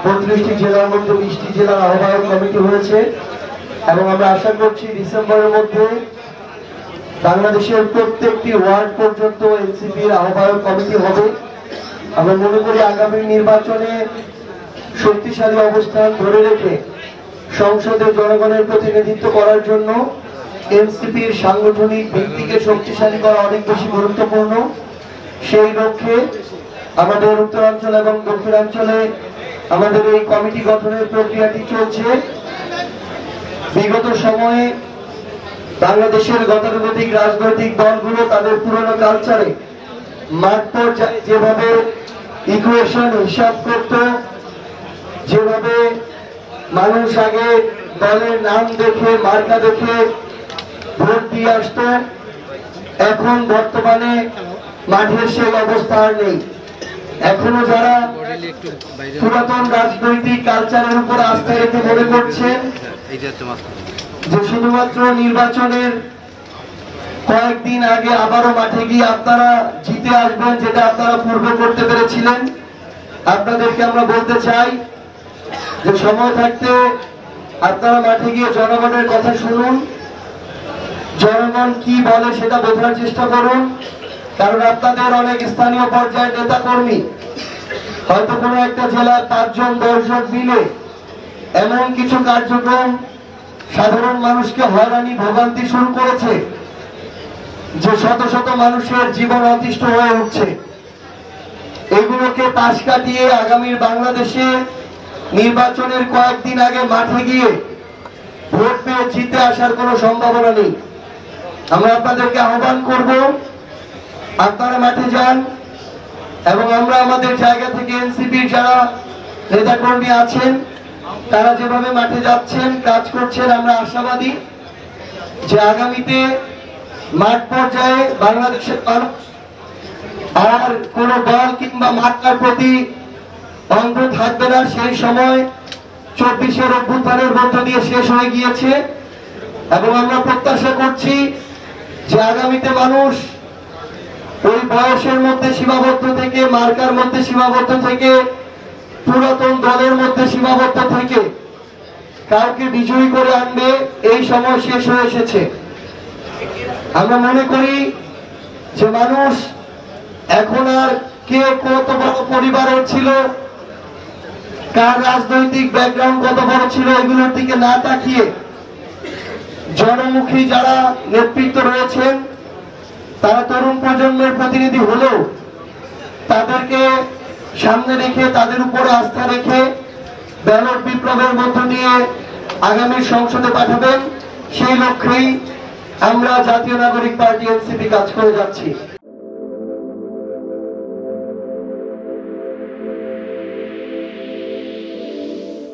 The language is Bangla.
32টি জেলার মধ্যে 20টি জেলার আহ্বায়ক কমিটি হয়েছে এবং আমরা আশা করছি ডিসেম্বরের মধ্যে বাংলাদেশের প্রত্যেকটি ওয়ার্ড পর্যন্ত এনসিপির আহ্বায়ক কমিটি হবে। আমরা মনে করি আগামী নির্বাচনে শক্তিশালী অবস্থান ধরে রেখে সংসদে জনগণের প্রতিনিধিত্ব করার জন্য এনসিপির সাংগঠনিক ভিত্তিকে শক্তিশালী করা অনেক বেশি গুরুত্বপূর্ণ। সেই লক্ষ্যে আমাদের উত্তরাঞ্চল এবং দক্ষিণাঞ্চলে আমাদের এই কমিটি গঠনের প্রক্রিয়াটি চলছে। বিগত সময়ে বাংলাদেশের গতানুগতিক রাজনৈতিক দলগুলো তাদের পুরনো কালচারে মাঠ পর্যায়ে যেভাবে ইকুয়েশন হিসাব করত, যেভাবে মানুষ আগে দলের নাম দেখে মার্কা দেখে ভোট দিয়ে আসত, এখন বর্তমানে মাঠের সেই অবস্থা আর নেই। এখনো যারা পুরাতন রাজনৈতিক কালচারের উপর আস্থা রেখে মনে করছেন যে শুধুমাত্র নির্বাচনের কয়েকদিন আগে আবারও মাঠে গিয়ে আপনারা জিতে আসবেন, যেটা আপনারা পূর্বে করতে পেরেছিলেন, আপনাদেরকে আমরা বলতে চাই যে সময় থাকতে আপনারা মাঠে গিয়ে জনগণের কথা শুনুন, জনগণ কি বলে সেটা বোঝার চেষ্টা করুন। কারণ আপনাদের অনেক স্থানীয় পর্যায়ের নেতা কর্মী হয়তো কোনো একটা জেলার 5 জন 10 জন মিলে এমন কিছু কার্যক্রম সাধারণ মানুষকে হয়রানি ভোগান্তি শুরু করেছে যে শত শত মানুষের জীবন অতিষ্ঠ হয়ে উঠছে। এগুলোকে পাশ কাটিয়ে আগামীর বাংলাদেশে নির্বাচনের কয়েকদিন আগে মাঠে গিয়ে ভোট পেয়ে জিতে আসার কোনো সম্ভাবনা নেই। আমরা আপনাদেরকে আহ্বান করব, আপনারা মাঠে যান এবং আমরা আমাদের জায়গা থেকে এনসিপির যারা নেতাকর্মী আছেন তারা যেভাবে মাঠে যাচ্ছেন কাজ করছেন, আমরা আশাবাদী যে আগামীতে মাঠ পর্যায়ে বাংলাদেশের মানুষ আর কোন দল কিংবা মার্কার প্রতি অন্ধ থাকবে না। সেই সময় 24-এর অভ্যুত্থানের মধ্য দিয়ে শেষ হয়ে গিয়েছে এবং আমরা প্রত্যাশা করছি যে আগামীতে মানুষ ওই বয়সের মধ্যে সীমাবদ্ধ থেকে, মার্কার মধ্যে সীমাবদ্ধ থেকে, পুরাতন দলের মধ্যে সীমাবদ্ধ থেকে কাউকে বিজয়ী করে আনবে। এই সময় শেষ হয়ে এসেছে। আমরা মনে করি যে মানুষ এখন আর কে কত বড় পরিবারের ছিল, কার রাজনৈতিক ব্যাকগ্রাউন্ড কত বড় ছিল, এগুলোর দিকে না তাকিয়ে জনমুখী যারা নেতৃত্ব রয়েছেন তারা তরুণ প্রজন্মের প্রতিনিধি হলেও তাদেরকে সামনে রেখে, তাদের উপরে আস্থা রেখে ব্যালট বিপ্লবের মধ্য দিয়ে আগামী সংসদে পাঠাবেন। সেই লক্ষ্যেই আমরা জাতীয় নাগরিক পার্টি এনসিপি কাজ করে যাচ্ছি।